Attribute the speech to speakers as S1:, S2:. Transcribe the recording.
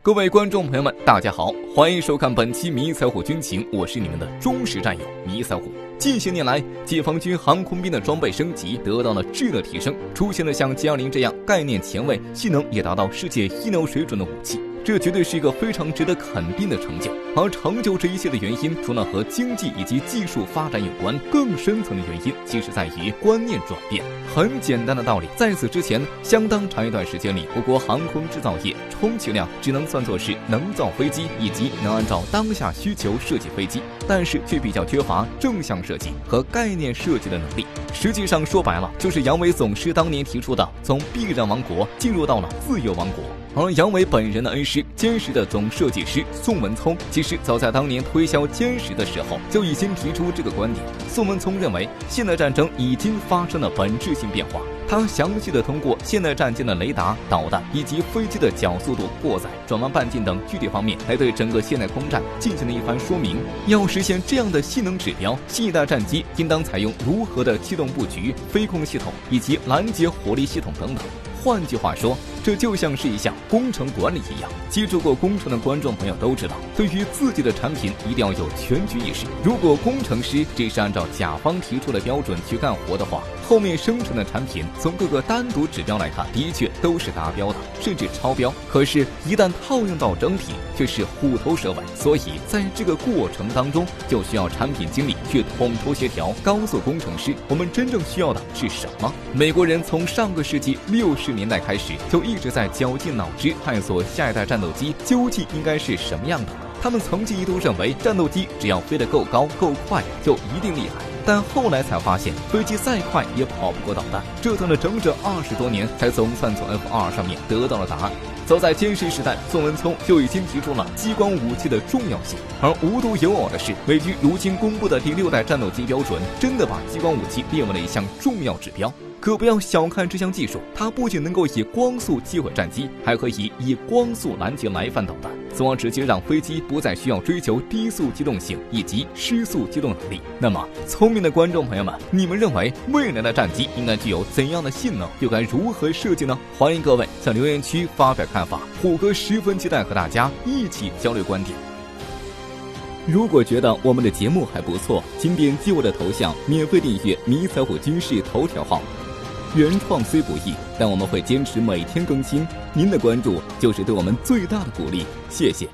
S1: 各位观众朋友们，大家好，欢迎收看本期迷彩虎军情，我是你们的忠实战友迷彩虎。近些年来，解放军航空兵的装备升级得到了质的提升，出现了像歼20这样概念前卫、性能也达到世界一流水准的武器，这绝对是一个非常值得肯定的成就。而成就这一切的原因，除了和经济以及技术发展有关，更深层的原因其实在于观念转变。很简单的道理，在此之前，相当长一段时间里，我国航空制造业充其量只能算作是能造飞机以及能按照当下需求设计飞机，但是却比较缺乏正向设计和概念设计的能力。实际上说白了，就是杨伟总师当年提出的从避让王国进入到了自由王国。而杨伟本人的恩师歼十的总设计师宋文聪，其实早在当年推销歼十的时候就已经提出这个观点。宋文聪认为，现代战争已经发生了本质性变化。他详细的通过现代战舰的雷达、导弹以及飞机的角速度、过载、转弯半径等具体方面，来对整个现代空战进行了一番说明。要实现这样的性能指标，新一代战机应当采用如何的机动布局、飞控系统以及拦截火力系统等等。换句话说，这就像是一项工程管理一样。接触过工程的观众朋友都知道，对于自己的产品一定要有全局意识。如果工程师只是按照甲方提出的标准去干活的话，后面生成的产品从各个单独指标来看，的确都是达标的，甚至超标。可是，一旦套用到整体，却是虎头蛇尾。所以，在这个过程当中，就需要产品经理去统筹协调，告诉工程师我们真正需要的是什么。美国人从上个世纪60年代开始，就一直在绞尽脑汁探索下一代战斗机究竟应该是什么样的。他们曾经一度认为，战斗机只要飞得够高够快就一定厉害，但后来才发现，飞机再快也跑不过导弹。折腾了整整20多年，才总算从 F2 上面得到了答案。早在歼十时代，宋文聪就已经提出了激光武器的重要性。而无独有偶的是，美军如今公布的第6代战斗机标准，真的把激光武器列为了一项重要指标。可不要小看这项技术，它不仅能够以光速击毁战机，还可以光速拦截来犯导弹，从而直接让飞机不再需要追求低速机动性以及失速机动能力。那么，聪明的观众朋友们，你们认为未来的战机应该具有怎样的性能，又该如何设计呢？欢迎各位在留言区发表看法，虎哥十分期待和大家一起交流观点。如果觉得我们的节目还不错，请点击我的头像免费订阅迷彩虎军事头条号。原创虽不易，但我们会坚持每天更新，您的关注就是对我们最大的鼓励，谢谢。